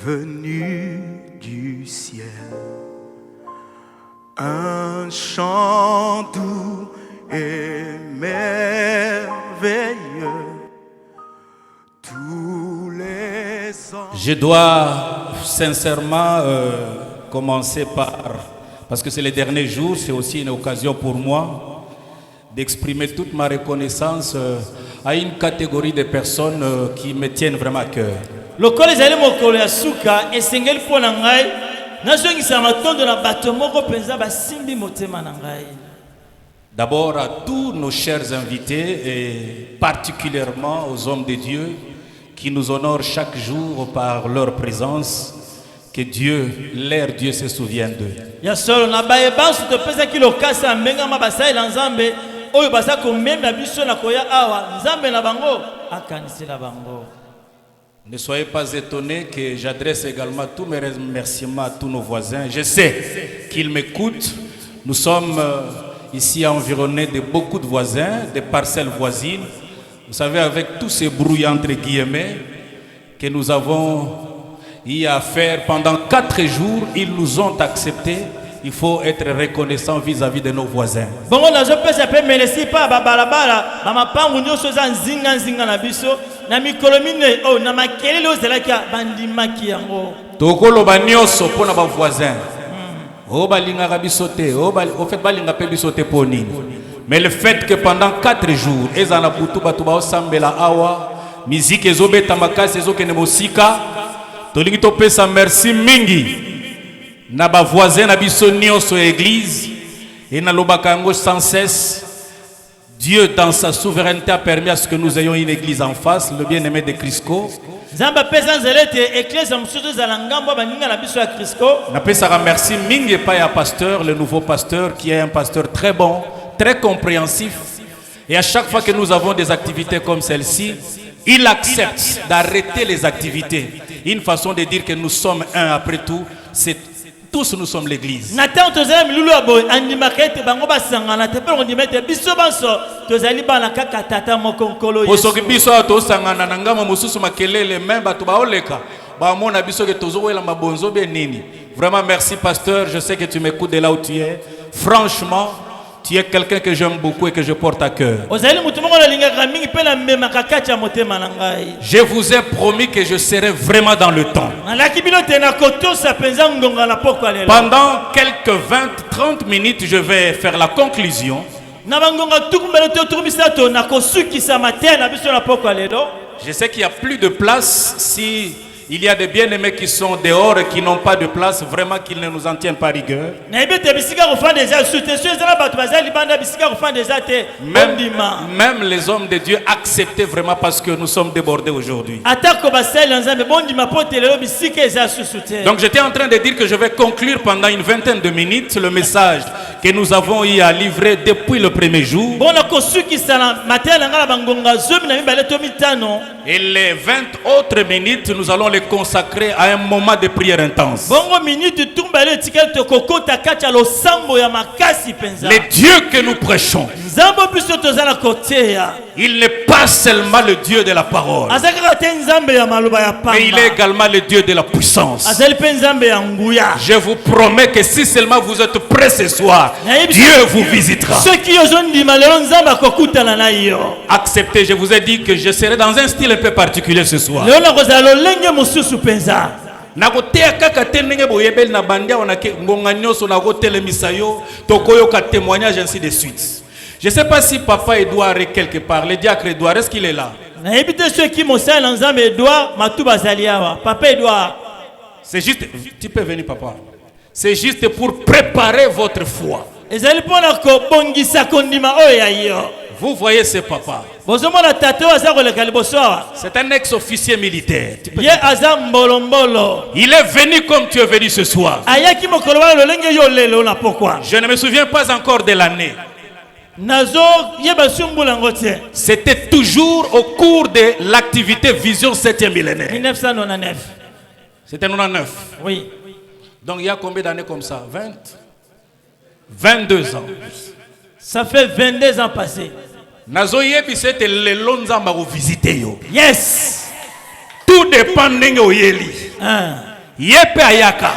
venu du ciel. Un chant doux et merveilleux. Tous les anges. Je dois sincèrement commencer parce que c'est les derniers jours, c'est aussi une occasion pour moi d'exprimer toute ma reconnaissance à une catégorie de personnes qui me tiennent vraiment à cœur. D'abord à tous nos chers invités et particulièrement aux hommes de Dieu qui nous honorent chaque jour par leur présence. Que Dieu, leur Dieu se souvienne d'eux. Ne soyez pas étonnés que j'adresse également tous mes remerciements à tous nos voisins. Je sais qu'ils m'écoutent. Nous sommes ici environnés de beaucoup de voisins, de parcelles voisines. Vous savez, avec tous ces brouilles entre guillemets que nous avons eu à faire pendant 4 jours, ils nous ont acceptés. Il faut être reconnaissant vis-à-vis de nos voisins. Tokoloba nyonso pona ba voisins. O balingaka biso te, au fait balinga pe biso te po nini. Mais le fait que pendant 4 jours, ezana butu batu ba osambela awa, musique ezobeta makasi ezokene mosika, tolingi topesa merci mingi. Na ba voisin na biso nyonso église et na lobaka yango sans cesse. Dieu dans sa souveraineté a permis à ce que nous ayons une église en face, le bien-aimé de Crisco. Napesaka merci mingi pa ya pasteur, le nouveau pasteur qui est un pasteur très bon, très compréhensif. Et à chaque fois que nous avons des activités comme celle-ci, il accepte d'arrêter les activités. Une façon de dire que nous sommes un après tout, c'est tous nous sommes l'église. Vraiment merci pasteur, je sais que tu m'écoutes de là où tu es. Franchement, tu es quelqu'un que j'aime beaucoup et que je porte à cœur. Je vous ai promis que je serai vraiment dans le temps. Pendant quelques 20-30 minutes, je vais faire la conclusion. Je sais qu'il n'y a plus de place. Si il y a des bien-aimés qui sont dehors et qui n'ont pas de place, vraiment qu'ils ne nous en tiennent pas rigueur. Même les hommes de Dieu acceptaient vraiment parce que nous sommes débordés aujourd'hui. Donc j'étais en train de dire que je vais conclure pendant une vingtaine de minutes le message que nous avons eu à livrer depuis le premier jour. Et les 20 autres minutes, nous allons les consacrer à un moment de prière intense. Le Dieu que nous prêchons, il n'est pas seulement le Dieu de la parole, mais il est également le Dieu de la puissance. Je vous promets que si seulement vous êtes prêts ce soir, Dieu vous visitera. Acceptez, je vous ai dit que je serai dans un style un peu particulier ce soir. Nakotea kaka tenenge boyebel na bandia onake ngonga nyoso nakotelemisa yo tokoyoka témoignage ainsi de suite. Je ne sais pas si papa Edouard est quelque part, le diacre Edouard, est-ce qu'il est là? Papa Edouard. C'est juste, tu peux venir papa. C'est juste pour préparer votre foi. Vous voyez ce papa. C'est un ex-officier militaire. Il est venu comme tu es venu ce soir. Je ne me souviens pas encore de l'année. C'était toujours au cours de l'activité Vision 7e millénaire. 1999. C'était 99. Oui. Donc il y a combien d'années comme ça? 22 ans. Ça fait 22 ans passés. Yes. Tout dépend de Yepe ayaka.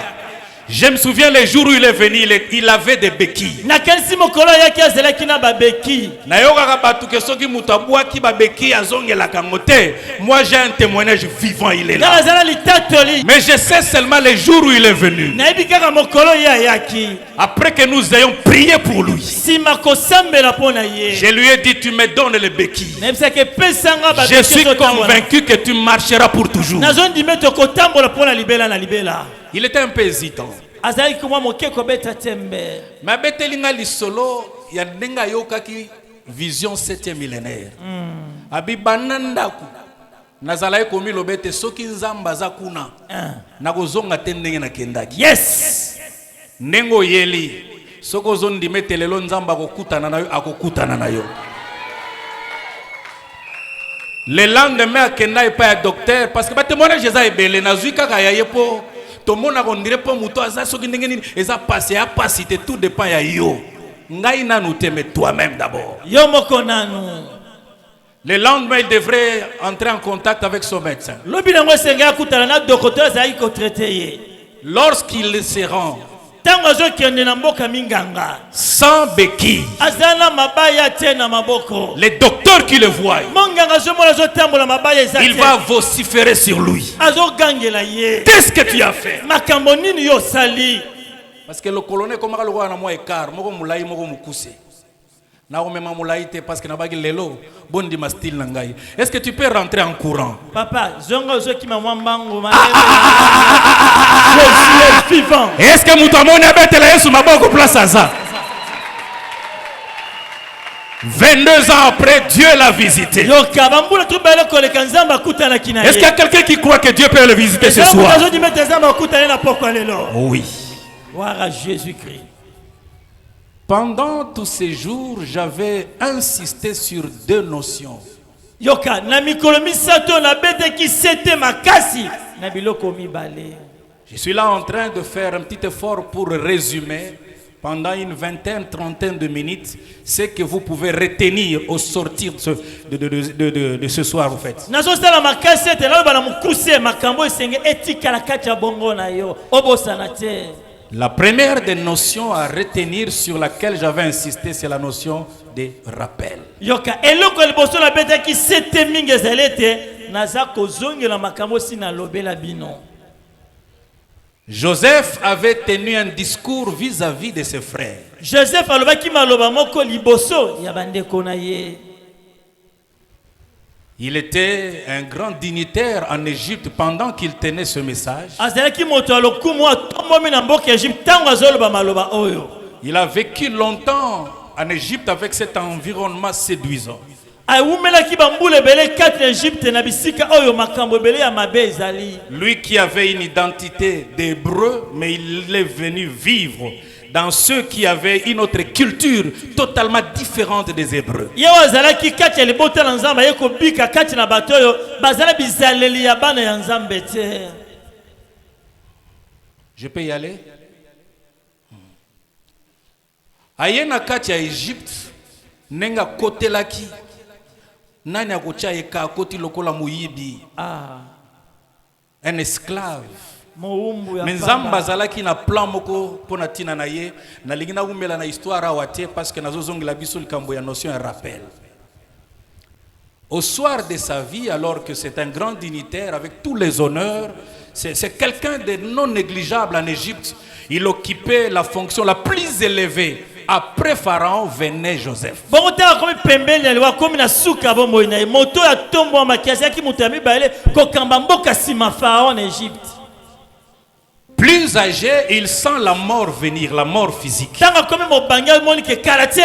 Je me souviens les jours où il est venu, il avait des béquilles. nakanisi mokolo ayaki azelaki na babeki Nayoka batu ke soki mutabwa ki ba béquilles azongela kangote. Moi j'ai un témoignage vivant, il est là. kaka azala litatoli Mais je sais seulement les jours où il est venu. nayebi kaka mokolo ye ayaki Après que nous ayons prié pour lui, nsima kosambela mpo na ye je lui ai dit tu me donnes les béquilles. nayebisaki epesanga Je suis convaincu que tu marcheras pour toujours. nazondima ete okotambola mpo na libela na libela Il était un peu hésitant. azalaki komwa moke kobeta tembe Mais abetelinga lisolo ya ndenga yokaki vision 7e millénaire. Abi banandaku nazalaki komi lobete soki nzamba aza kuna nakozonga te ndenge nakendaki. yes Ndenge oyeli soki ozondima ete lelo nzamba akokutana na yo akokutana na yo. Le lendemain akenda epai ya docteur parce que batémoignage eza ebele nazwi kaka ya ye mpo tomona kondire mpo moto aza soki ndenge nini eza pasi ya pasi te, tout dépend ya yo. Ngai nanu te mais toi-même d'abord. yo moko nanu Le lendemain il devrait entrer en contact avec son médecin. lobi nango esenga akutana na dokoteur azalaki kotraite ye Lorsqu'il se rend ntango azokende na mboka minganga sans béquille, aza na mabaya te na maboko les docteurs qui le voient, monganga azomona azotambola mabaya eza il te va vociférer sur lui. azogangela ye Qu'est-ce que tu as fait? makambo nini yo osali Parce que le colonel comme le roi na moi écart, moko mulai moko mukuse. Na omema mulai te parce que na bagi lelo bondi ma style na ngai. Est-ce que tu peux rentrer en courant? papa zonga ozokima mwa mbango je suis vivant Est-ce que mutu amoni abetela Yesu maboko place aza? 22 ans après, Dieu l'a visité. yoka bambula tubele koleka nzambe akutanaki na ye Est-ce qu'il y a quelqu'un qui croit que Dieu peut le visiter ce soir? azodima ete nzambe akutane na pokwa lelo Oui. wara Jésus-Christ. Pendant tous ces jours, j'avais insisté sur deux notions. yoka na mikolo misato nabetaki sete makasi na biloko mibale Je suis là en train de faire un petit effort pour résumer pendant une vingtaine, trentaine de minutes ce que vous pouvez retenir au sortir de ce soir, en fait. nazosala makasi ete naloba na mokuse makambo esenge etikala kati ya bongo na yo obosana te. La première des notions à retenir sur laquelle j'avais insisté, c'est la notion de rappel. yoka eloko liboso nabetaki sete mingi ezali ete naza kozongela makambo si nalobela bino. Joseph avait tenu un discours vis-à-vis de ses frères. Joseph alobaki maloba moko liboso ya bandeko na ye. Il était un grand dignitaire en Égypte pendant qu'il tenait ce message. azalaki moto alokumu atombomi na mboka ya Egypte ntango azoloba maloba oyo. Il a vécu longtemps en Égypte avec cet environnement séduisant. awumelaki bambula ebele kati na Egypte na bisika oyo makambo ebele ya mabe ezali. Lui qui avait une identité d'hébreu, mais il est venu vivre dans ceux qui avaient une autre culture totalement différente des Hébreux. ye azalaki kati ya libota na nzambe ye kobika kati na bato oyo bazala bizaleli ya bana ya nzambe te. Je peux y aller? Aye na kati ya Égypte, nenga kotelaki, nani akotia eka koti lokola muyibi, un esclave. Moumbu ya Nzamba pamba. zalaki na plan moko pona tina na ye, na lingi na umela na histoire awate parce que nazo zongela biso likambo ya notion un rappel. Au soir de sa vie, alors que c'est un grand dignitaire avec tous les honneurs, c'est quelqu'un de non négligeable en Égypte. Il occupait la fonction la plus élevée. Après Pharaon venait Joseph. bongo tala komi pembeni aliwa komi na suka bomoi na ye moto ya tombo ya makiasi yaki moto ya mibale kokamba mboka nsima Farao na Egypte. Plus âgé, il sent la mort venir, la mort physique. ntango akomi mobangi amoni ke kala te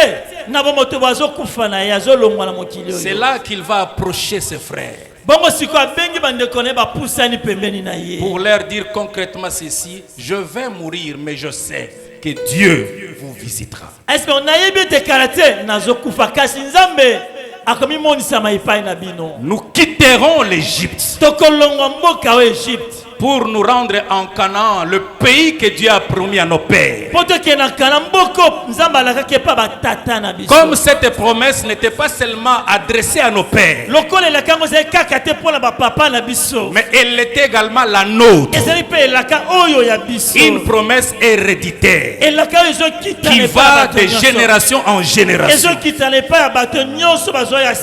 na bomoto bazokufa na ye azolongwa na mokili C'est oyo. là qu'il va approcher ses frères bongo siko abengi bandeko na ye bapusani pembeni na ye pour leur dire concrètement ceci: je vais mourir, mais je sais que Dieu vous visitera. eske nayebi ete kala te nazokufa kasi nzambe akomimonisa epai na bino. Nous quitterons l'Égypte. tokolongwa mboka oyo Egypte. pour nous rendre en Canaan, le pays que Dieu a promis à nos pères. Comme cette promesse n'était pas seulement adressée à nos pères, mais elle était également la nôtre. Une promesse héréditaire qui va de génération en génération.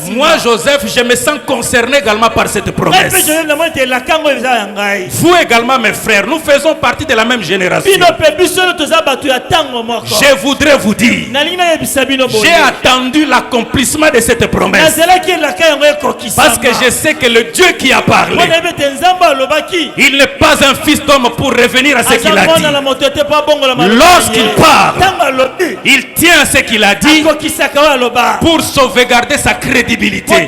Moi, Joseph, je me sens concerné également par cette promesse. Vous également, mes frères, nous faisons partie de la même génération. Je voudrais vous dire, j'ai attendu l'accomplissement de cette promesse. Parce que je sais que le Dieu qui a parlé, il n'est pas un fils d'homme pour revenir à ce qu'il a dit. Lorsqu'il parle, il tient à ce qu'il a dit pour sauvegarder sa crédibilité.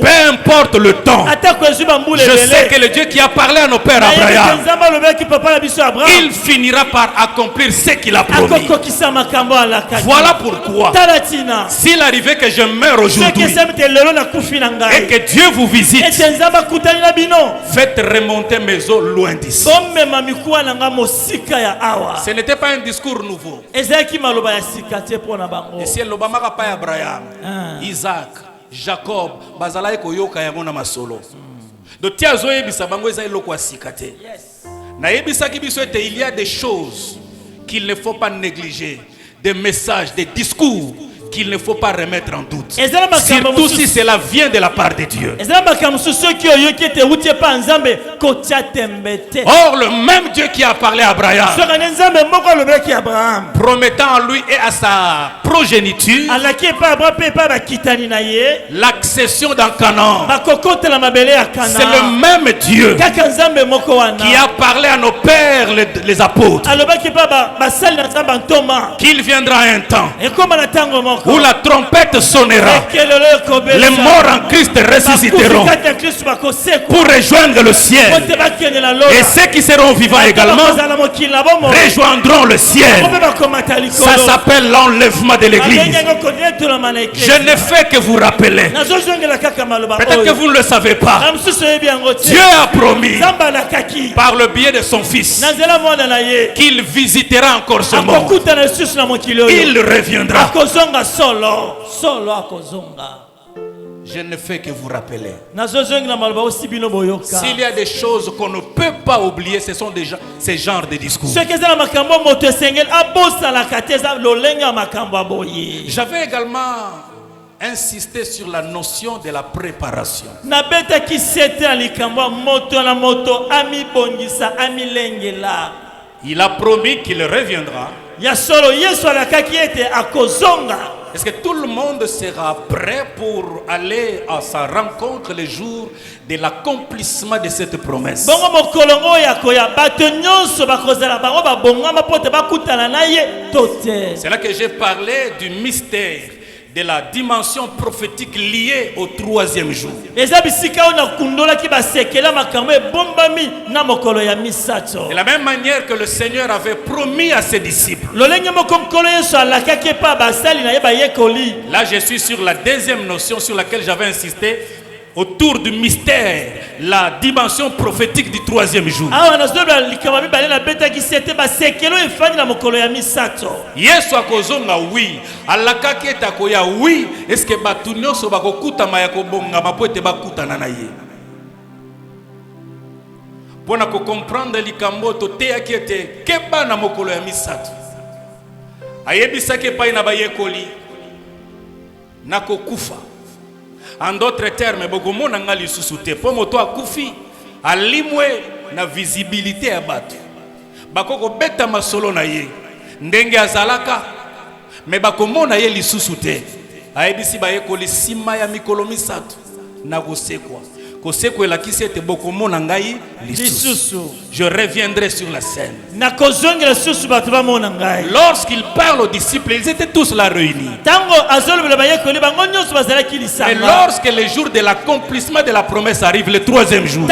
Peu importe le temps, je sais que le Dieu qui a parlé à nos pères Abraham, il finira par accomplir ce qu'il a promis. Voilà pourquoi, s'il arrivait que je meure aujourd'hui et que Dieu vous visite, faites remonter mes eaux loin d'ici. Ce n'était pas un discours nouveau. Et si le Obama pas Abraham, Isaac, Jacob, bazala koyoka yango na masolo. Donc tiazo yebisa bango eza eloko asikate. Na yebisa ki biso ete il y a des choses qu'il ne faut pas négliger, des messages, des discours qu'il ne faut pas remettre en doute. Surtout si cela vient de la part de Dieu. Or, le même Dieu qui a parlé à Abraham, promettant à lui et à sa progéniture l'accession dans Canaan, c'est le même Dieu qui a parlé à nos pères, les apôtres, qu'il viendra un temps où la trompette sonnera, les morts en Christ ressusciteront pour rejoindre le ciel, et ceux qui seront vivants également rejoindront le ciel. Ça s'appelle l'enlèvement de l'église. Je ne fais que vous rappeler, peut-être que vous ne le savez pas, Dieu a promis par le biais de son fils qu'il visitera encore ce monde. Il reviendra. Je ne fais que vous rappeler. S'il y a des choses qu'on ne peut pas oublier, ce sont déjà ces genres de discours. J'avais également insisté sur la notion de la préparation. Il a promis qu'il reviendra. Est-ce que tout le monde sera prêt pour aller à sa rencontre le jour de l'accomplissement de cette promesse? C'est là que j'ai parlé du mystère de la dimension prophétique liée au troisième jour. De la même manière que le Seigneur avait promis à ses disciples. Là, je suis sur la deuxième notion sur laquelle j'avais insisté, autour du mystère, la dimension prophétique du troisième jour. Yesu akozonga oui, alakaki etakoya oui, est-ce que batu nyonso bakokutama ya kobongama po ete bakutana na ye? Pona ko comprendre likambo to teyaki ete keba na mokolo ya misato. Ayebisaki epai na bayekoli na kokufa. En d'autres termes, bokomona nga lisusu te po moto akufi alimwe na visibilité ya batu. Bakoko beta masolo na ye ndenge azalaka, me bakomona ye lisusu te. Ayebisi bayekoli sima ya mikolo misato na kosekwa. Kosekwa elakisi ete bokomona ngai lisusu. Je reviendrai sur la scène. Lorsqu'il parle aux disciples, ils étaient tous là réunis. Et lorsque le jour de l'accomplissement de la promesse arrive, le troisième jour,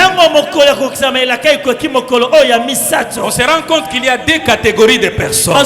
on se rend compte qu'il y a deux catégories de personnes.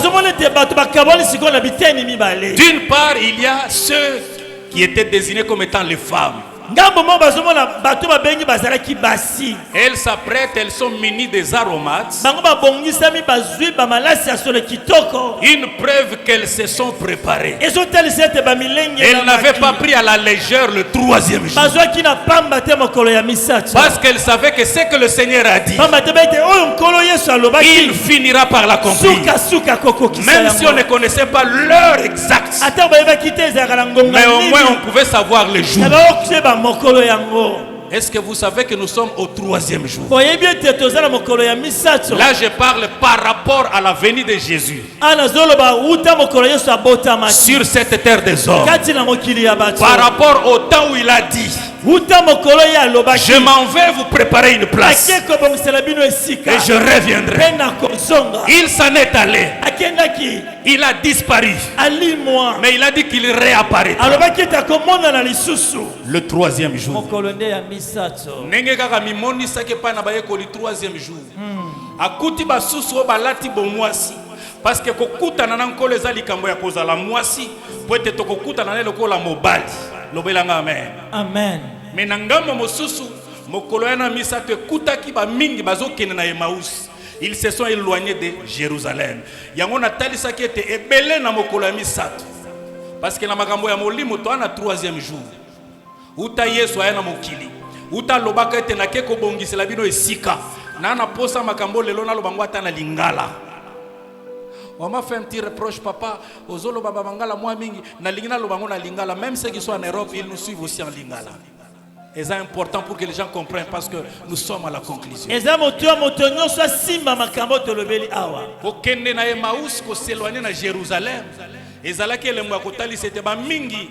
D'une part, il y a ceux qui étaient désignés comme étant les femmes. ngambo mo bazomona bato babengi bazalaki basi Elles s'apprêtent, elles sont munies des aromates. bango babongisami bazwi bamalasi ya solo kitoko Une preuve qu'elles se sont préparées. ezotalisa ete bamilenge Elles n'avaient pas pris à la légère le troisième jour. bazwaki na pamba te mokolo ya misato Parce qu'elles savaient que ce que le Seigneur a dit, pamba te baite oyo nkolo yesu alobaki il finira par l'accomplir. sukasuka kokokisa Même si on ne connaissait pas l'heure exacte. ata bayebaki te ezalaka na ngonga Mais au moins on pouvait savoir le jour. na baokuyeba mokolo yango. Est-ce que vous savez que nous sommes au troisième jour? boyebi ete toza na mokolo ya misato Là je parle par rapport à la venue de Jésus ana zoloba uta mokolo yesu abotamaki sur cette terre des hommes. kati na mokili ya bato Par rapport au temps où il a dit, uta mokolo ye alobaki je m'en vais vous préparer une place ake kobongisela bino esika et je reviendrai. mpe na kozonga Il s'en est allé, akendaki il a disparu, alimwa mais il a dit qu'il réapparaîtra alobaki ete akomonana lisusu le troisième jour. mokolo nde ya misato Ndenge kaka mimonisaki epai na bayekoli troisième jour akuti basusu oyo balati bomwasi parce que kokutana na nkolo eza likambo ya kozala mwasi po ete tokokutana na lokola mobali lobelanga amen. amen Me na ngambo mosusu mokolo ya na misato ekutaki bamingi bazokende na Emmaüs. Ils se sont éloignés de Jérusalem. Yango natalisaki ete ebele na mokolo ya misato parce que na makambo ya molimo to na troisième jour uta Yesu aya na mokili uta lobaka ete nake kobongisela bino esika na posa makambo lelo na lobango ata na lingala. On m'a fait un petit reproche, papa. Ozolo baba mangala moi mingi na lingala lobango na lingala. Même ceux qui sont en Europe, ils nous suivent aussi en lingala. Et c'est important pour que les gens comprennent parce que nous sommes à la conclusion. eza moto ya moto nyonso asimba makambo tolobeli awa Kokende na Emmaüs ko s'éloigner na Jérusalem. Ezalaki elembo ya kotalisa ete bamingi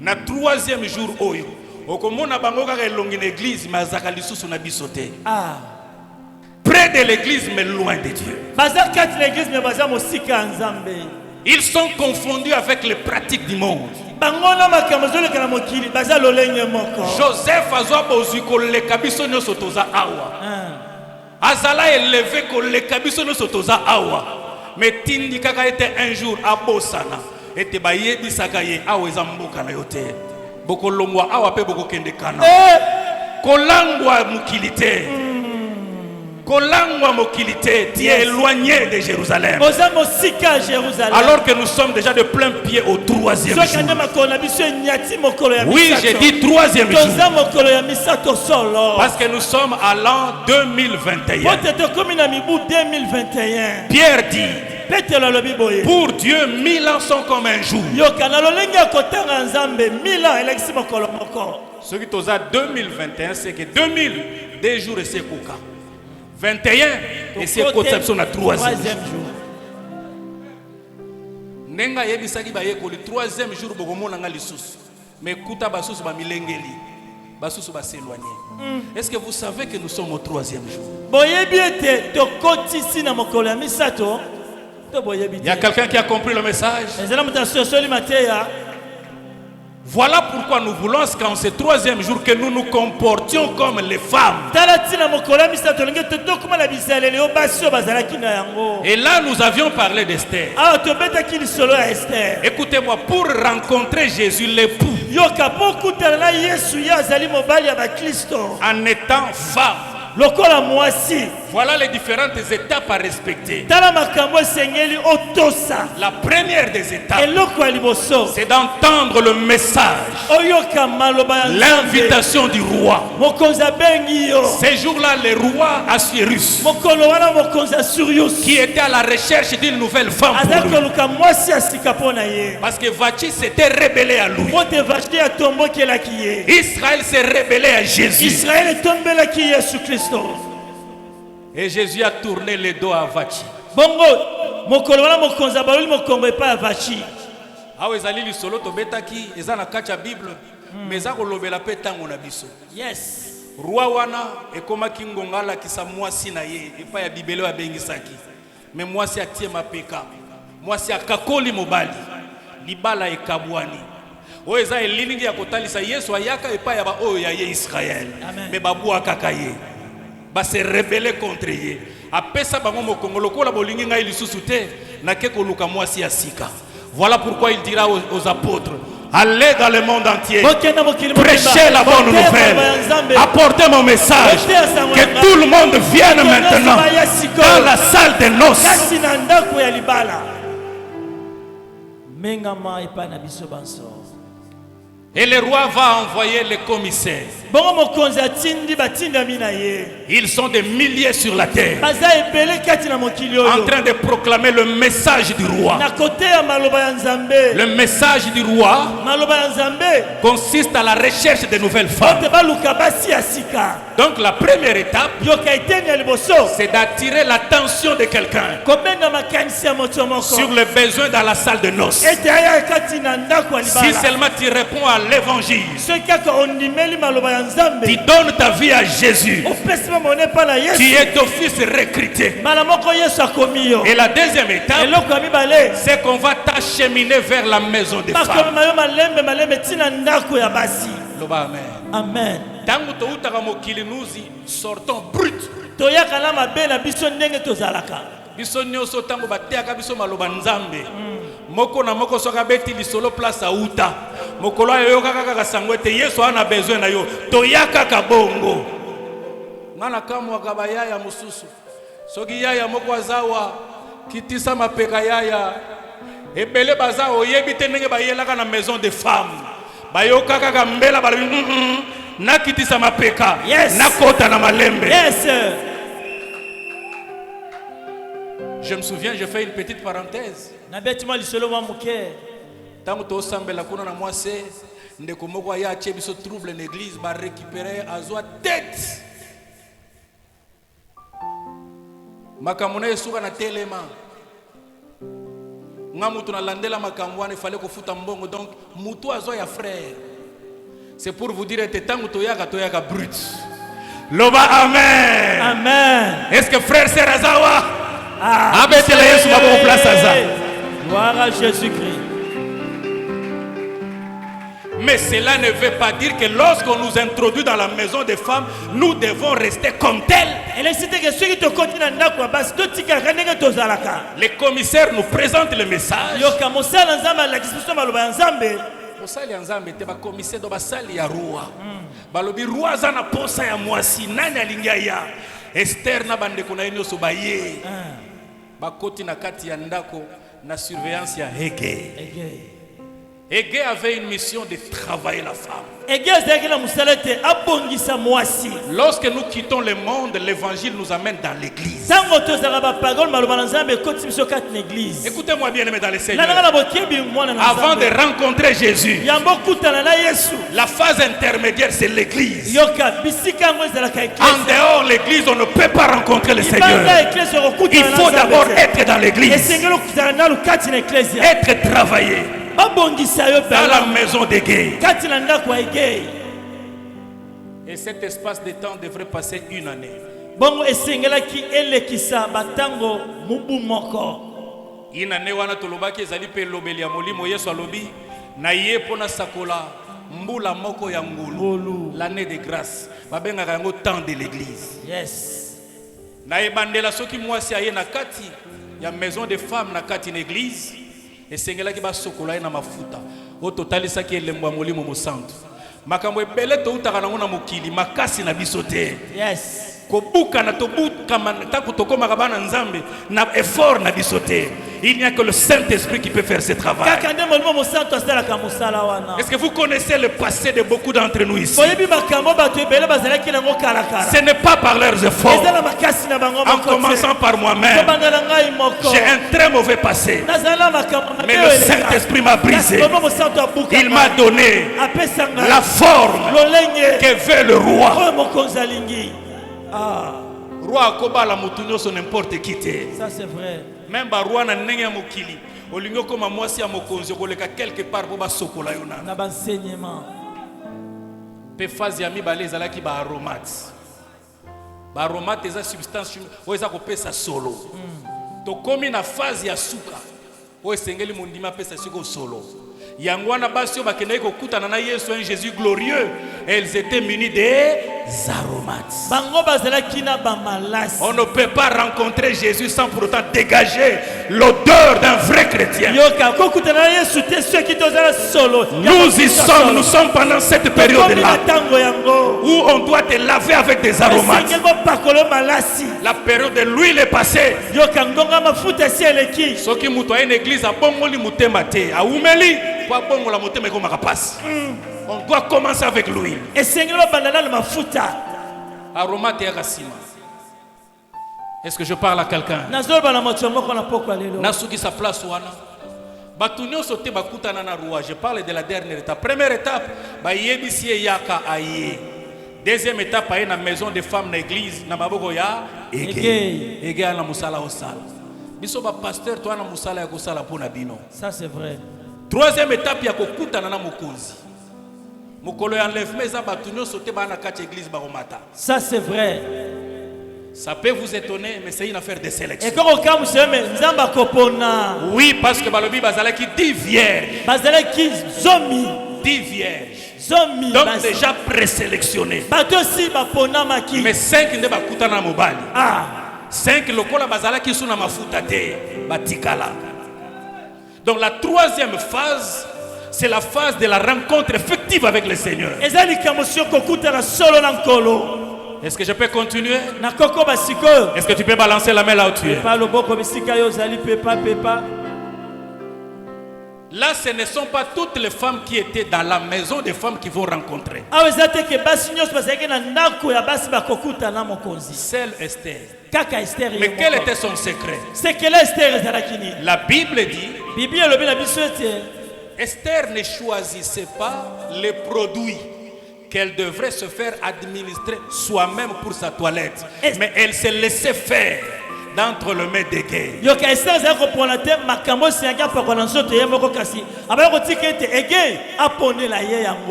na troisième jour oyo. Okomona bango kaka elongi na église mais azaka lisusu na biso te. Près de l'église mais loin de Dieu. baza kati na eglise me baza mosika ya nzambe Ils sont confondus avec les pratiques du monde. bango na makambo ezoleka na mokili baza lolenge moko Joseph azwa bozwi koleka biso nyonso toza awa. Azala élevé koleka biso nyonso toza awa. Mais tindi kaka ete un jour abosana ete bayebisaka ye awa eza mboka na yo te. Bokolongwa awa pe bokokende kana. Kolangwa mokili te. Kolangwa mokili te. Tu es éloigné de Jérusalem. boza mosika ya Jérusalem Alors que nous sommes déjà de plein pied au troisième soki nde jour. makolo na biso enyati mokolo ya Oui, j'ai dit troisième jour. toza mokolo ya misato solo Parce que nous sommes à l'an 2021. po te tokomi na mibu 2021 Pierre dit, petelo alobi boye pour Dieu, 1000 ans sont comme un jour. yoka na lolenge ya kotanga nzambe 1000 ans elekisi mokolo moko Ce qui est à 2021, c'est que 2000, des jours et c'est coca. 21, et c'est conception à troisième jour. Nenga yebisaki bayeko le troisième jour bokomona nga lisusu. Mais kuta basusu ba milengeli. Basusu ba s'éloigner. Est-ce que vous savez que nous sommes au troisième jour? boyebi ete tokotisi na mokolo ya misato to boyebi Il y a quelqu'un qui a compris le message? ezala moto asosoli mateya Voilà pourquoi nous voulons qu'en ce troisième jour que nous nous comportions comme les femmes. tala ntina mokolo ya misato olenge totokoma na bizaleli oyo basi oyo bazalaki na yango Et là, nous avions parlé d'Esther. awa tobetaki lisolo ya ester Écoutez-moi, pour rencontrer Jésus, l'époux, yoka mpo okutana na yesu ye azali mobali ya baklisto en étant femme, lokola mwasi voilà les différentes étapes à respecter. tala makambo esengeli otosa La première des étapes, eloko ya liboso c'est d'entendre le message, oyoka maloba ya nzambe l'invitation du roi. mokonzi abengi yo Ces jours-là, le roi Assuérus, mokolo wana mokonzi asurius qui était à la recherche d'une nouvelle femme azali pour lui, koluka mwasi ya sika mpo na ye parce que Vachi s'était rebellé à lui. mpo te vashite atombokelaki ye Israël s'est rebellé à Jésus. israele etombelaki yesu kristo Et Jésus a tourné le dos à Vachi. bongo mokolo wana mokonzi abaloli mokongo epai ya vachi Awa ezali lisolo tobetaki eza na kati ya Bible, mais eza kolobela pe tango na biso. yes Roi wana ekomaki ngonga alakisa mwasi na ye epai ya bibele abengisaki. Mais mwasi atie mapeka. Mwasi akakoli mobali. Libala ekabwani. Oyo eza elilingi ya kotalisa Yesu ayaka epai ya ba oyo ya ye Israël. Mais babwaka kaye. Ba se rebeller contre ye. Apesa bango mokongo lokola bolingi ngai lisusu te nake koluka mwasi ya sika. Voilà pourquoi il dira aux apôtres, Allez dans le monde entier. Bokenda mokili Prêchez la bonne Bokenda nouvelle. Nzambe. Apportez mon message. Que tout le monde vienne maintenant dans la salle de noces. Kasi na ndako ya libala. Mengama epa na biso banso. Et le roi va envoyer les commissaires. Bongo mokonzi atindi batindami na ye. Ils sont des milliers sur la terre. Baza ebele kati na mokili oyo. En train de proclamer le message du roi. Na kote ya maloba ya Nzambe. Le message du roi Maloba ya Nzambe. consiste à la recherche de nouvelles femmes. Ote baluka basi ya sika. Donc la première étape, Yoka eteni ya liboso. c'est d'attirer l'attention de quelqu'un Kobenga makanisi ya moto moko. sur les besoins dans la salle de noces. Ete aya kati na ndako ya libala. Si seulement tu réponds à l'évangile, Soki kaka ondimeli maloba ya Nzambe. tu donnes ta vie à Jésus, Opesi mone pa na Yesu. tu es d'office recruté. Mbala moko Yesu akomi yo. Et la deuxième étape, Eloko ya mibale. c'est qu'on va t'acheminer vers la maison des femmes. Bakomema yo malembe tina ndako ya basi. Loba amen. Amen. Tangu toutaka mokili nuzi sortons brut. Toyaka na mabe na biso ndenge tozalaka. Biso nyonso tango bateaka biso maloba Nzambe. Moko na moko soka beti lisolo place a uta. Mokolo yo kaka kaka sango ete Yesu ana besoin na yo. Toyaka ka bongo. Ngana kamwa kaba yaya mususu. Soki yaya moko azawa kitisa mapeka yaya. Ebele baza oyebi te ndenge bayelaka na maison de femmes. Bayoka kaka mbela balobi na kitisa mapeka. Yes. Na kota na malembe. Yes. Je me souviens, je fais une petite parenthèse. Na betima lisolo wa muke. Tango to sambela kuna na mwase ndeko moko ya atie biso trouble en église ba récupérer azwa tête. Makamona esuka na telema. Ngamutu na landela makamwana il fallait ko futa mbongo donc mutu azwa ya frère. C'est pour vous dire que tango to yaka brut. Loba amen. Amen. Est-ce que frère Serazawa abetela Yesu ba bon place aza. Gloire à Jésus-Christ. Mais cela ne veut pas dire que lorsqu'on nous introduit dans la maison des femmes, nous devons rester comme tels. Les commissaires nous présentent le message. Mosali Nzambe te ba commissaire do basali ya roi. Balobi roi za na posa ya mwasi nani alingia ya. Esther na bandeko na yenyo baye. Bakoti na kati ya ndako na surveillance ya Hege. Hege avait une mission de travailler la femme. Lorsque nous quittons le monde, l'évangile nous amène dans l'église. Écoutez-moi bien, aimés dans le Seigneur. Avant de rencontrer Jésus, la phase intermédiaire, c'est l'église. En dehors de l'église, on ne peut pas rencontrer le Seigneur. Il faut d'abord être dans l'église. Être travaillé. Dans la maison des gays. Et cet espace de temps devrait passer une année. Une année wana tolobaki ezali pe lobeli ya molimo Yesu alobi na ye pona sakola mbula moko ya ngulu l'année de grâce babengaka yango temps de l'église. Yes. Na ebandela soki mwasi aye na kati ya maison de femmes na kati na église esengelaki basokola ye na mafuta o totalisaki elembo ya molimo mosantu makambo ebele toutaka nango na mokili makasi na biso te. Yes. Kobuka na tobuka mantaku tokomaka bana nzambe na effort na biso te. Il n'y a que le Saint-Esprit qui peut faire ce travail. Est-ce que vous connaissez le passé de beaucoup d'entre nous ici? Ce n'est pas par leurs efforts. En commençant par moi-même, j'ai un très mauvais passé. Mais le Saint-Esprit m'a brisé. Il m'a donné la forme que veut le roi. Roi akobala mutu nyonso n'importe qui te. Ça c'est vrai. Même ba roi na ndenge ya mokili olingo koma mwasi ya mokonzi koleka quelque part po basokola yo na. Na enseignement. Pe phase ya mibale ezalaki ba aromate. Ba aromate eza substance oyo eza kopesa solo. To komi na phase ya suka oyo esengeli mondima pesa siko solo. Yango wana basi yo bakendaki kokutana na Yesu un Jésus glorieux. Elles étaient munies de aromates. bango bazalaki na bamalasi. On ne peut pas rencontrer Jésus sans pour autant dégager l'odeur d'un vrai chrétien. yoka kokutana na Yesu te soki tozala solo. Nous sommes pendant cette période-là où on doit te laver avec des aromates. La période de l'huile est passée. yoka ngonga mafuta si eleki. Soki muto a une église a bongoli mutema te a umeli kwa bongola mutema ko makapasi. On doit commencer avec l'huile. Esengelo bandana na mafuta. Aromate ya kasima. Est-ce que je parle à quelqu'un? Nazolba na moto moko na poko lelo. Nasuki sa place wana. Batunyo sote bakutana na roi. Je parle de la dernière étape. Première étape, ba yebisi yaka aye. Deuxième étape, aye na maison de femmes na église na maboko ya ege. Ege na musala osala. Biso ba pasteur to na musala ya kosala pona bino. Ça c'est vrai. Troisième étape ya kokutana na mokonzi. Mokolo ya enlèvement za batunyo sote ba na kati église ba romata. Ça c'est vrai. Ça peut vous étonner, mais c'est une affaire de sélection. Oui, parce que Balobi bazalaki 10 vierges. Bazalaki zomi. 10 vierges. Zomi. Donc déjà présélectionnés. Mais 5 ne bakutana mobali. 5 lokola bazalaki suna mafuta te batikala. Donc la troisième phase, c'est la phase de la rencontre effective avec le Seigneur. Est-ce que je peux continuer? Est-ce que tu peux balancer la main là où tu es? Là, ce ne sont pas toutes les femmes qui étaient dans la maison des femmes qui vont rencontrer. Seule Esther. Mais quel était son secret? La Bible dit, Esther ne choisissait pas les produits qu'elle devrait se faire administrer soi-même pour sa toilette. Mais elle se laissait faire d'entre le mains d'Égé.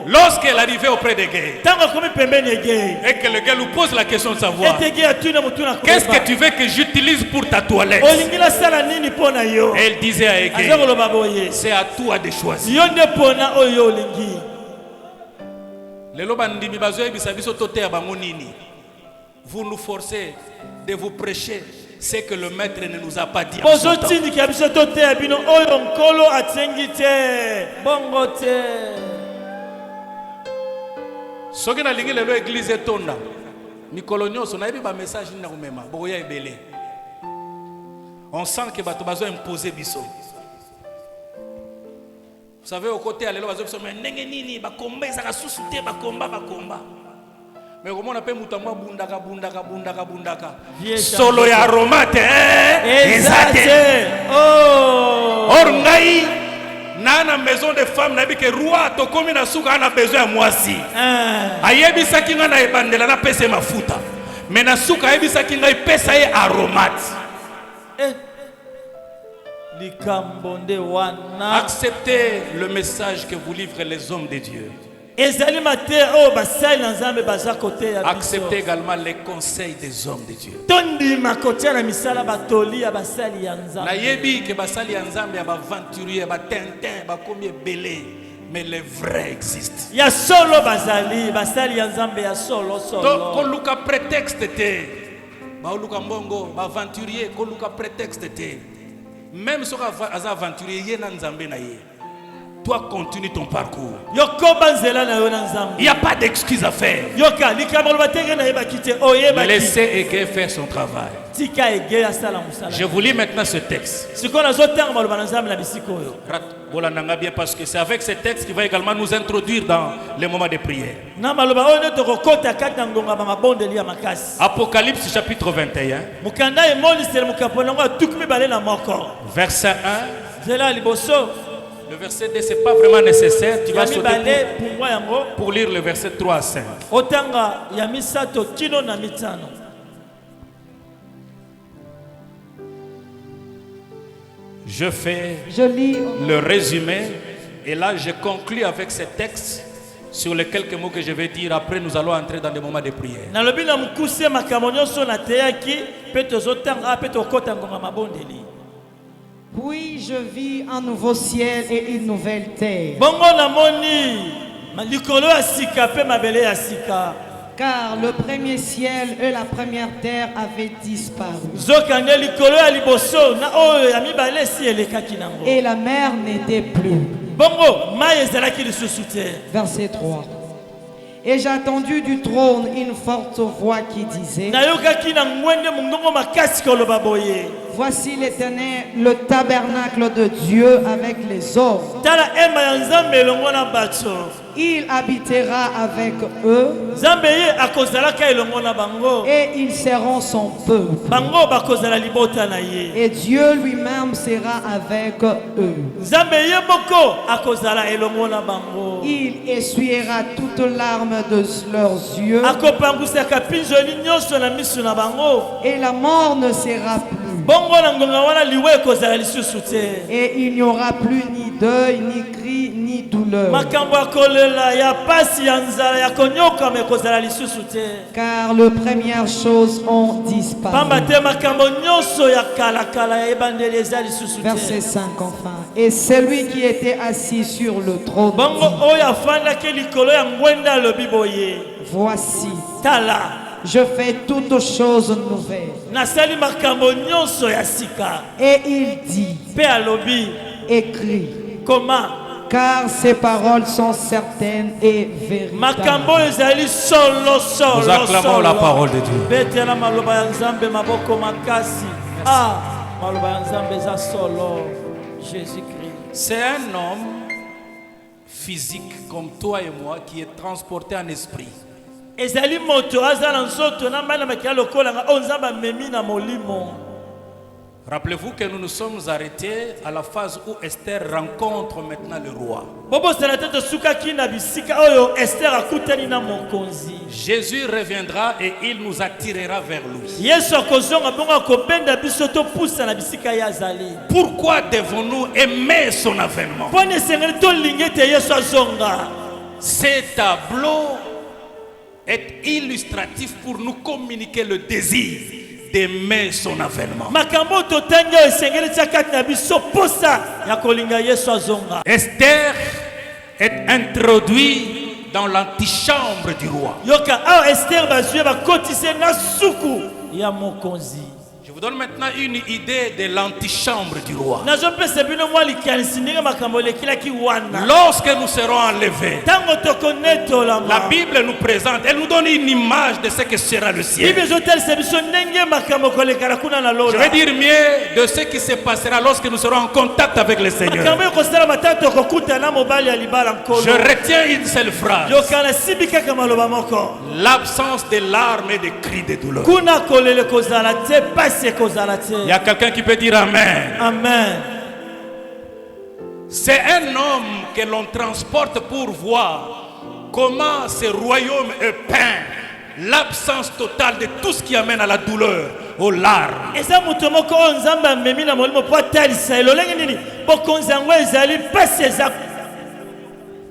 Lorsqu'elle arrivait auprès d'Égé et que le gars lui pose la question de savoir qu'est-ce que tu veux que j'utilise pour ta toilette, elle disait à Égé, c'est à toi de choisir. Vous nous forcez de vous prêcher ce que le maître ne nous a pas dit. On sent que bato bazo imposer biso. Vous savez, au côté, alléluia, mais comment on appelle Moutamwa bundaka. Solo ya aromate, exacte. Or ngai, na maison de femme, nabi ke roi to komi na suka na besoin moi si. Ayebi sakinga na ebandela na pese mafuta. Mais na suka ayebi sakinga pesa e aromate. Acceptez le message que vous livrent les hommes de Dieu. Acceptez également les conseils des hommes de Dieu. Nayebi que basali anzambe abaventurier batintin bakomi belé, mais les vrais existent. Ya solo bazali basali anzambe ya solo. Donc koluka prétexte te. Ba luka mbongo baventurier koluka prétexte te. Même si tu es aventurier, toi continue ton parcours. Il n'y a pas d'excuse à faire. Laissez Égé faire son travail. Je vous lis maintenant ce texte. Bien parce que c'est avec ce texte qui va également nous introduire dans les moments de prière. Apocalypse chapitre 21. Verset 1. Le verset 2, ce n'est pas vraiment nécessaire. Tu vas sauter pour lire le verset 3 à 5. Je lis le résumé et là je conclus avec ces textes sur les quelques mots que je vais dire. Après nous allons entrer dans des moments de prière. Oui, je vis un nouveau ciel et une nouvelle terre. car le premier ciel et la première terre avaient disparu. Et la mer n'était plus. Verset 3. Et j'ai entendu du trône une forte voix qui disait: voici l'Éternel, le tabernacle de Dieu avec les hommes. Il habitera avec eux et ils seront son peuple. Et Dieu lui-même sera avec eux. Il essuiera toute larme de leurs yeux et la mort ne sera plus. Et il n'y aura plus ni deuil, ni cri, ni douleur. Car les premières choses ont disparu. Verset 5 enfin. Et celui qui était assis sur le trône dit: voici, je fais toutes choses nouvelles. Et il dit: écris, car ces paroles sont certaines et véritables. Nous acclamons la parole de Dieu. C'est un homme physique comme toi et moi qui est transporté en esprit. Rappelez-vous que nous nous sommes arrêtés à la phase où Esther rencontre maintenant le roi. Jésus reviendra et il nous attirera vers lui. Pourquoi devons-nous aimer son avènement? Ces tableaux est illustratif pour nous communiquer le désir d'aimer son avènement. Esther est introduit dans l'antichambre du roi. Je vous donne maintenant une idée de l'antichambre du roi. Lorsque nous serons enlevés, la Bible nous présente, elle nous donne une image de ce que sera le ciel. Je vais dire mieux de ce qui se passera lorsque nous serons en contact avec le Seigneur. Je retiens une seule phrase: l'absence de larmes et de cris de douleur. Il y a quelqu'un qui peut dire Amen. Amen. C'est un homme que l'on transporte pour voir comment ce royaume est peint. L'absence totale de tout ce qui amène à la douleur, aux larmes.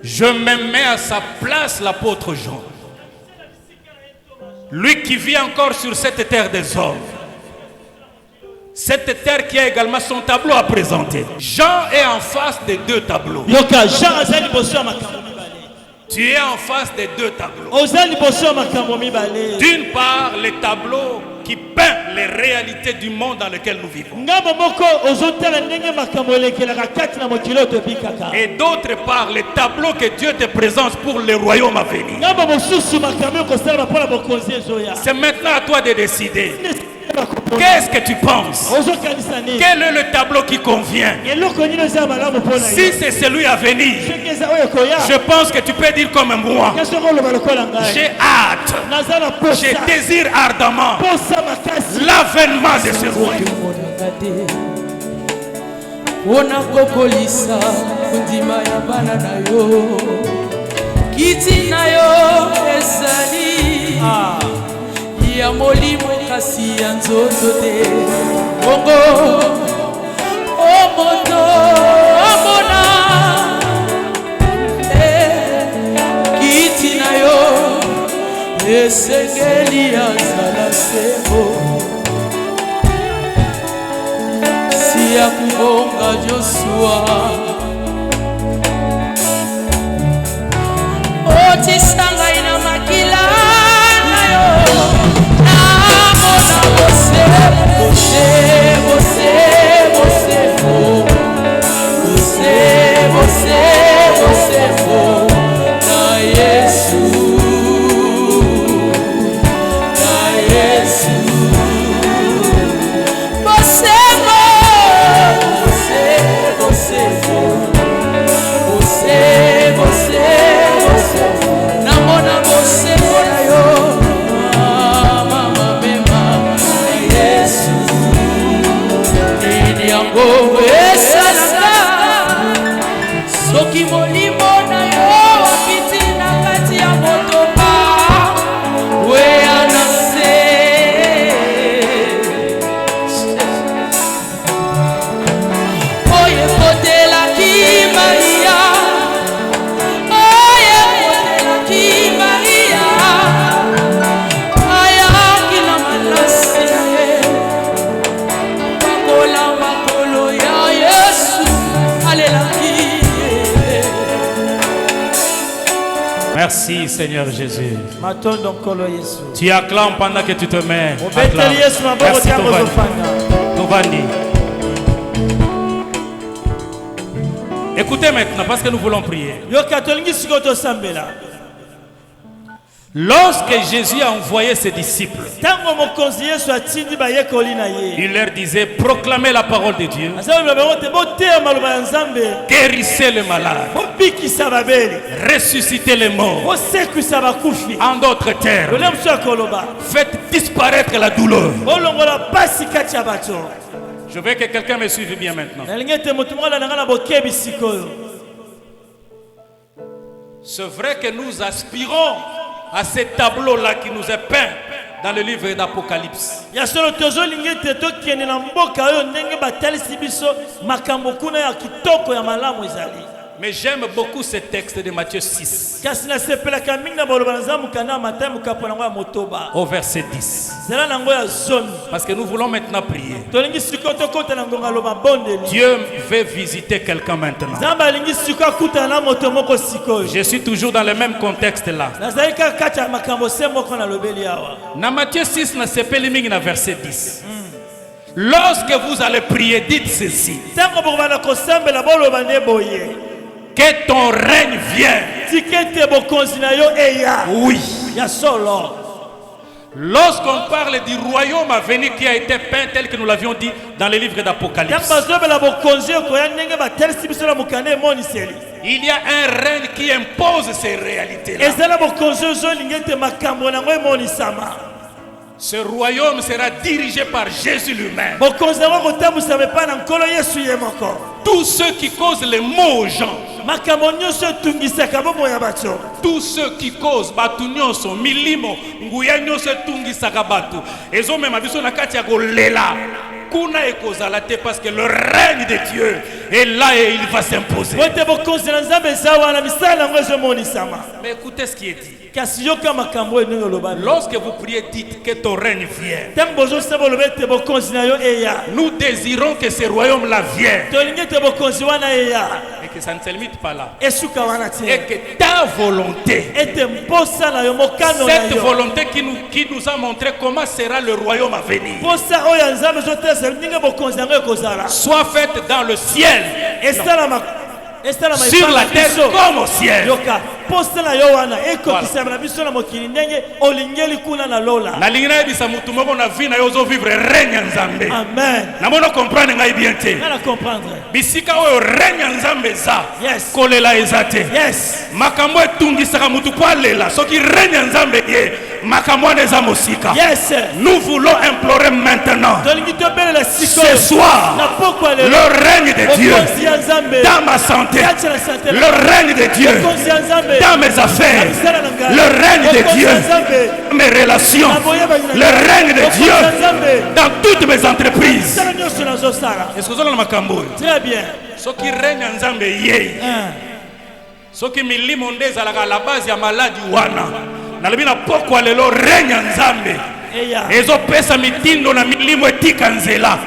Je me mets à sa place, l'apôtre Jean. Lui qui vit encore sur cette terre des hommes. Cette terre qui a également son tableau à présenter. Jean est en face des deux tableaux. Tu es en face des deux tableaux. D'une part, les tableaux qui peint les réalités du monde dans lequel nous vivons. Et d'autre part, les tableaux que Dieu te présente pour le royaume à venir. C'est maintenant à toi de décider. Qu'est-ce que tu penses? Quel est le tableau qui convient? Si c'est celui à venir, je pense que tu peux dire comme moi: j'ai hâte, je désire ardemment l'avènement de ce roi. Ya molimo kasi ya nzoto te bongo omoto omona kiti na yo esengeli azala sebo si ya kubonga Joshua otisanga ina makila Merci Seigneur Jésus. Matondo nkolo Yesu. Tu acclames pendant que tu te mets. Obeteli Yesu maboko Merci tango zofanda. Tovandi. Écoutez maintenant parce que nous voulons prier. Yo katolingi sikoto sambela. Lorsque Jésus a envoyé ses disciples, Tango mokonzi Yesu atindi ba yekoli na ye. il leur disait proclamez la parole de Dieu, Asabe ba bote bote maloba ya Nzambe. guérissez les malades, Bobikisa babeli. ressuscitez les morts. Bosekwisa bakufi. En d'autres termes, Lolem so koloba. faites disparaître la douleur. Bolongola pasi kati ya bato. Je veux que quelqu'un me suive bien maintenant. Nalingete mutu mwana na ngana bokebi sikoyo. C'est vrai que nous aspirons à ce tableau-là qui nous est peint dans le livre d'Apocalypse. Ya solo tozo lingete to kende na mboka oyo ndenge batalisi biso makambo kuna ya kitoko ya malamu ezali. Mais j'aime beaucoup ce texte de Matthieu 6, Kasi na sepelaka mingi na boloba nzamu kana matamu kapo na ngo ya motoba. au verset 10. Zela na ngo ya zone. Parce que nous voulons maintenant prier. Tolingi sikoto kota na ngonga loba bondeli. Dieu veut visiter quelqu'un maintenant. Zamba lingi siko kuta na moto moko sikoyo. Je suis toujours dans le même contexte là. Nazali ka kati ya makambo se moko na lobeli awa. Dans Matthieu 6, na sepeli mingi na verset 10. Lorsque vous allez prier, dites ceci. Tango bokobana kosambela boloba nde boye. Que ton règne vienne. Tikete bokonzi na yo eya. Oui. Ya solo. Lorsqu'on parle du royaume à venir qui a été peint tel que nous l'avions dit dans le livre d'Apocalypse, il y a un règne qui impose ces réalités-là. Ce royaume sera dirigé par Jésus lui-même. Tous ceux qui causent les maux aux gens, tous ceux qui causent batu nyonso milimo nguya nyonso tungisaka batu ezo mema biso na kati ya kolela kuna ekozala te parce que le règne de Dieu est là et il va s'imposer. Mais écoutez ce qui est dit. Lorsque vous priez, dites que ton règne vienne. Nous désirons que ce royaume-là vienne. Et que ça ne se limite pas là. Et que ta volonté, cette volonté qui nous a montré comment sera le royaume à venir, soit faite dans le ciel, sur la terre comme au ciel. Nalingina ebisa mutu moko na vie na yo zo vivre règne nzambe. Amen. Na mono comprendre ngai bien te. Bisika oyo règne nzambe za. Kolela ezate. Yes. Makambo etungisaka mutu po alela soki règne nzambe ye. Makambo neza mosika. Yes. Nous voulons implorer maintenant. Ce soir, le règne de Dieu dans ma santé, le règne de Dieu dans mes affaires, le règne de Dieu dans mes relations, le règne de Dieu dans toutes mes entreprises. Est-ce que vous avez makambo? Très bien. Ce qui règne nzambe ye. Ce qui milimo ndezalaka la base ya maladi wana. Nalobi na pokwa lelo règne nzambe. Ezo pesa mitindo na milimo etika nzela.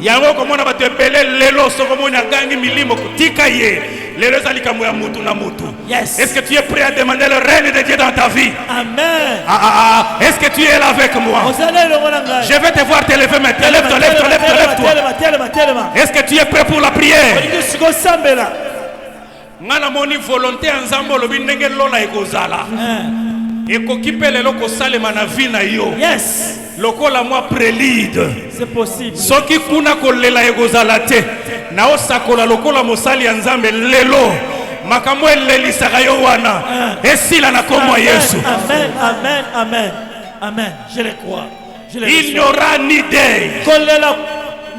Yango komona bato ebele lelo soko mona gangi milimo kutika ye. Lelo zalikambo ya mutu na mutu. Yes. Est-ce que tu es prêt à demander le règne de Dieu dans ta vie? Amen. Est-ce que tu es là avec moi? Je vais te voir te lever maintenant. Lève-toi, lève-toi, lève-toi, lève-toi. Est-ce que tu es prêt pour la prière? Ngana moni volonté nzambo lobi ndenge lola ekozala. Ekoki pe lelo kosalema na vie na yo. Yes. Lokola moi prélude. C'est possible. Soki kuna kolela ekozala te. Na osakola lokola mosali ya nzambe lelo. Makambo elelisaka yo wana. Esila na kombo Yesu. Amen, amen, amen. Amen. Je le crois. Il n'y aura ni deuil. Kolela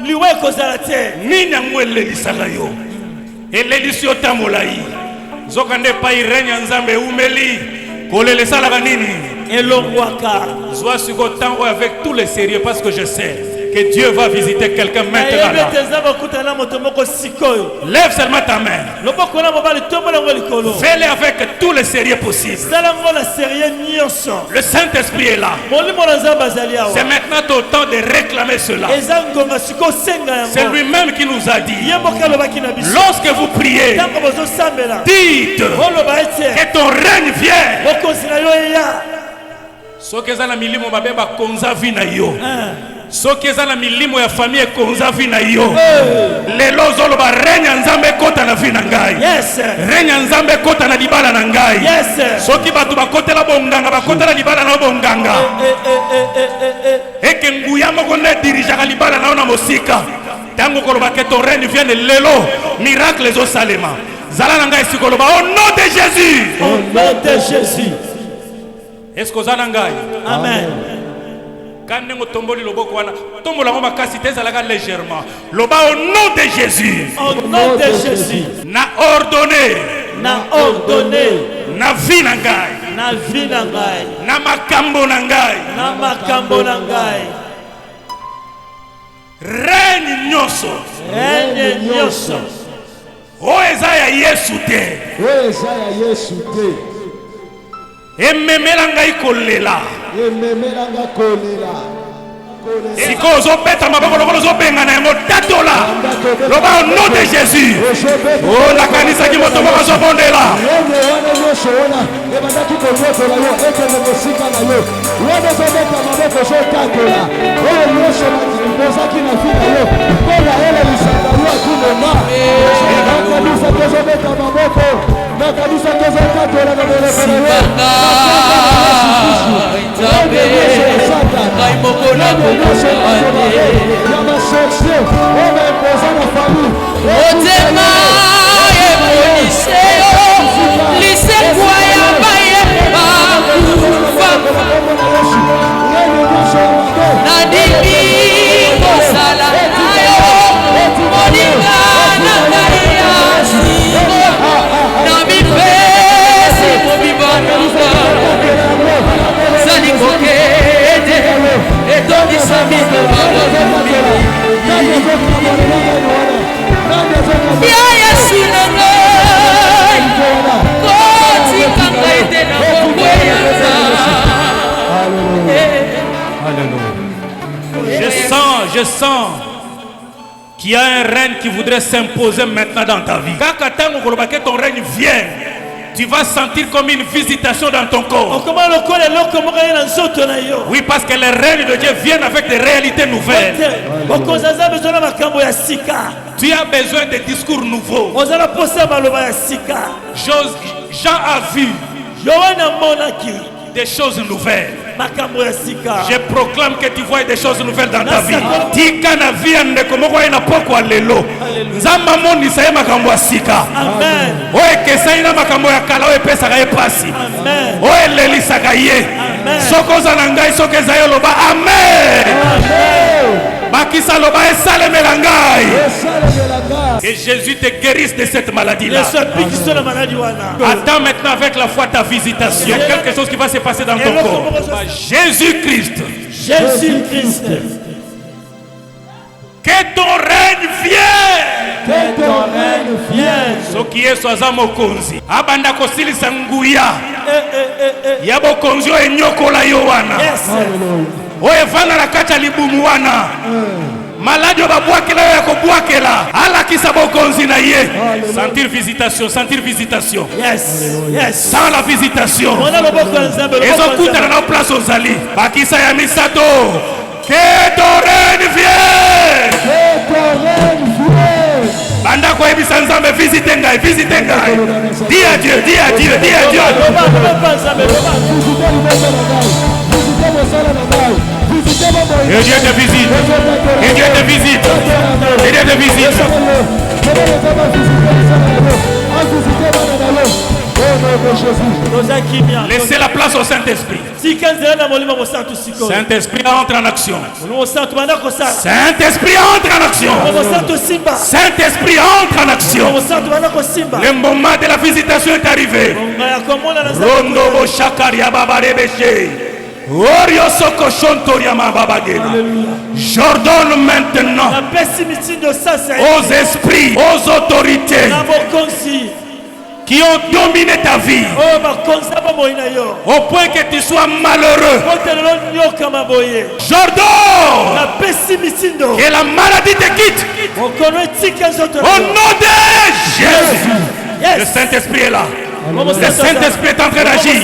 liwe kozala te. Ni nyango elelisaka yo. Elelisi yo tamolai. Zokande pa irenya nzambe umeli. Kolele salaka nini? Elongwaka. Sois sur tango avec tout le sérieux parce que je sais que Dieu va visiter quelqu'un maintenant là. Lève seulement ta main. Fais-le avec tout le sérieux possible. Le Saint-Esprit est là. C'est maintenant ton temps de réclamer cela. C'est lui-même qui nous a dit, lorsque vous priez, dites que ton règne vienne. Soki eza na milimo babeba konza vina yo. Soki eza na milimo ya famille konza vina yo. Lelo zoloba renya nzambe kota na vina ngai. Renya nzambe kota na libala na ngai. Soki batu bakotela bonganga bakotela libala na bonganga. Eke nguya moko ne dirija libala na mosika. Tango koloba que ton règne vienne lelo miracle zo salema. Zala na ngai sikoloba au nom de Jésus. Au nom de Jésus. Est-ce que vous avez Amen. Quand nous tombons loboko wana, tombola ngoma kasi tezalaka légèrement. Loba au nom de Jésus. Au nom de Jésus. Na ordonné. Na ordonné. Na vie na ngai. Na vie na ngai. Na makambo na ngai. Na makambo na ngai. Règne nyoso. Règne nyoso. O eza ya Yesu te. O eza ya Yesu te. Ememela ngai kolela. Ememela kolela. Siko ozobeta maboko lokolo ozobengana yango tatola. Loba au nom de Jésus. Oh la kanisa ki moto moko azobondela. Otema ebolise lisekwa ya bayeba nadimi kosala nayo moninga na ngai ya singo na mipesi mobibananga zalikokende etondisa mino ya Yesu na ngai kotika ngai te na bongo ya Je sens qu'il y a un règne qui voudrait s'imposer maintenant dans ta vie. Quand ton règne vient, tu vas sentir comme une visitation dans ton corps. Oui, parce que le règne de Dieu vient avec des réalités nouvelles. Tu as besoin de discours nouveaux. Jean a vu des choses nouvelles. Je proclame que tu vois des choses nouvelles dans ta vie. Tika na vie ande komoko ina poko lelo. Nzamba moni saye makambo asika. Amen. Oye kesaina makambo ya kala oye pesa ka epasi. Amen. Oye lelisa ka ye. Soko za ngai soko za yo loba amen. Bakisa loba esale melangai. Que Jésus te guérisse de cette maladie là. Attends maintenant avec la foi ta visitation. Il y a quelque chose qui va se passer dans ton corps. Jésus-Christ. Jésus-Christ. Que ton règne vienne. Que ton règne vienne. Ce qui est soza mokonzi. Abanda kosilisa nguya. Ya bokonzi o enyokola yo wana. O evana la kacha libumu wana. Malade va boakela ya ko boakela. Ala kisa bokonzi na ye. Sentir visitation, sentir visitation. Yes. Yes. Sans la visitation. Ezokuta na place ozali. Bakisa ya misato. Que ton règne vienne. Que ton règne vienne. Banda ko ebisa nzambe visite ngai, visite ngai. Dis à Dieu, dis à Dieu, dis à Dieu. Et Dieu te visite. Et Dieu te visite. Et Dieu te visite. Laissez la place au Saint-Esprit. Saint-Esprit entre en action. Saint-Esprit entre en action. Saint-Esprit entre en action. Le moment de la visitation est arrivé. Rondo bo shakaria babarebeche. J'ordonne maintenant aux esprits, aux autorités qui ont dominé ta vie, au point que tu sois malheureux. J'ordonne que la maladie te quitte. Au nom de Jésus. Le Saint-Esprit est là. Le Saint-Esprit est en train d'agir.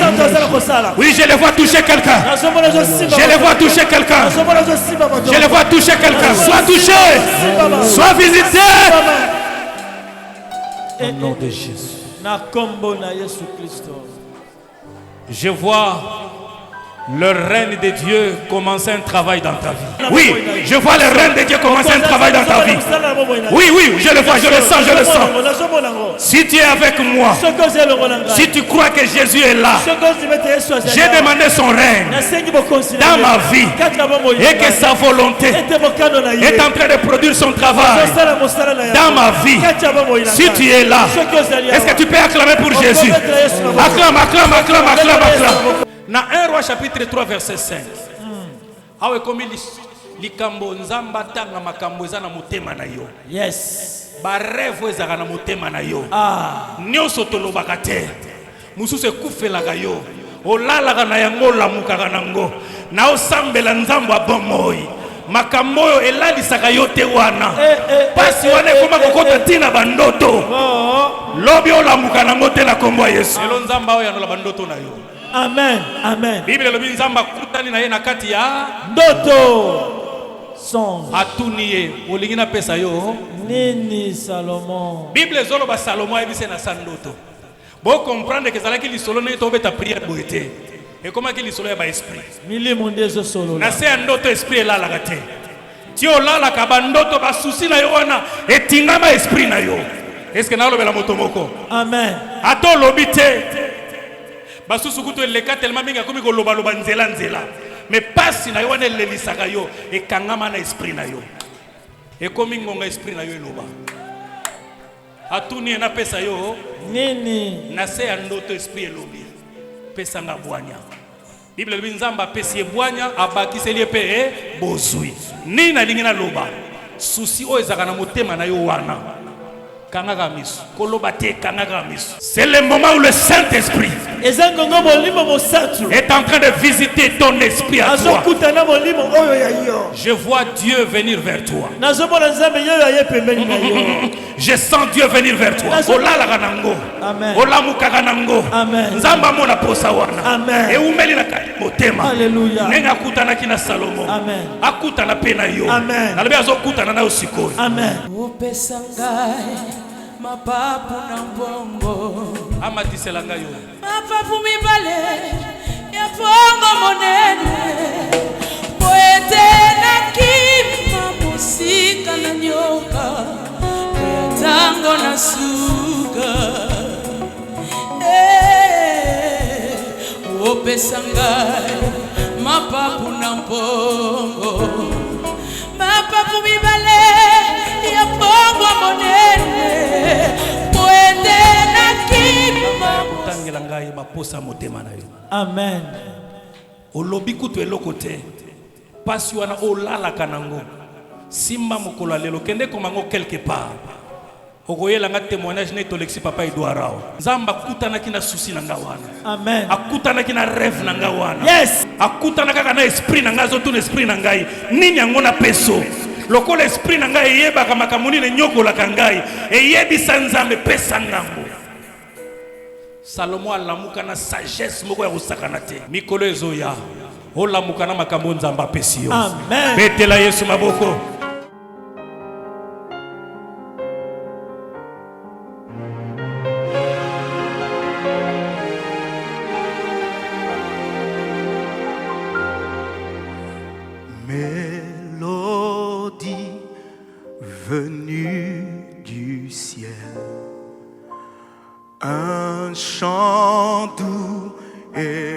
Oui, je le vois toucher quelqu'un. Je le vois toucher quelqu'un. Je le vois toucher quelqu'un. Sois touché. Sois visité. Au nom de Jésus. Je vois le règne de Dieu commencer un travail dans ta vie. Oui, je vois le règne de Dieu commencer un travail dans ta vie. Oui, oui, je le vois, je le sens, je le sens. Si tu es avec moi, si tu crois que Jésus est là, j'ai demandé son règne dans ma vie et que sa volonté est en train de produire son travail dans ma vie. Si tu es là, est-ce que tu peux acclamer pour Jésus? Acclame, acclame, acclame, acclame, acclame. Dans 1 Roi chapitre 3 verset 5. Awe komi likambo nzamba tanga makambo eza na motema na yo. Yes. Ba rêve ezaka na motema na yo. Nyonso tolobaka te. Mususu ekufelaka yo. Olalaka na yango lamukaka nango. Na osambela nzambo abomoi. Makambo oyo elalisaka yo te wana. Pasi wana ekoma kokota tina bandoto. Lobi olamuka nango te na kombo ya Yesu. Elo nzamba oyo yanola bandoto na yo. Amen, amen. Bible lobi nzamba kutani na ye na kati ya ndoto. Songe. Atuni ye olingi na pesa yo. Nini Salomon. Bible zolo ba Salomon ebise na sandoto. Bo comprendre que zalaki lisolo na to beta prière boete. Et comment que lisolo ya ba esprit. Mili mondezo solo. Na se ndoto esprit la la kate. Ti olala ka bandoto ba susi na yo wana etingama esprit na yo. Est-ce que na lobela moto moko? Amen. Ato lobite. Basusu kuto eleka tellement mingi akomi koloba loba nzela nzela. Mais pasi na yo wana elelisaka yo ekangama na esprit na yo. Ekomi ngonga esprit na yo eloba. Atuni na pesa yo nini na se ya ndoto esprit elobi. Pesa nga bwanya. Bible lobi nzamba pesi e bwanya abakiseli pe bozui. Nini na lingi na loba. Susi o ezaka na motema na yo wana. C'est le moment où le Saint-Esprit est en train de visiter ton esprit à toi. Je vois Dieu venir vers toi. Je sens Dieu venir vers toi. Amen. Amen. Et umeli na motema. Alléluia. Nenga kutana kina Salomon. Amen. Akutana pena yo. Amen. Nalobi azokutana na usikoi. Amen. Mapapu na mbongo amatiselanga yo mapapu mibale ya bongo monene poete na kima musika na nyoka ya tango na suga opesanga mapapu na mbongo mapapu mibale ya bongo monene poete na kima kutangela ngai baposa motema na yo. Amen. Olobi kutu eloko te pasi wana olalaka nango simba mokolo lelo kende komango quelque part okoyela nga témoignage ne tolexi papa Edouard nzamba kutanaki na susi na nga wana. Amen. Akutanaki na rêve na nga wana. Yes. Akutana kaka na esprit na nga zotuna esprit na ngai nini yango na peso lokola esprit na ngai eyebaka makambo nini nyokolaka ngai eyebisa nzambe pesa ngambo. Salomo alamuka na sagesse moko ya kosakana te mikolo ezoya olamuka na makambo nzamba apesi yo. Amen. Betela Yesu maboko. Mélodie venue du ciel, un chant doux et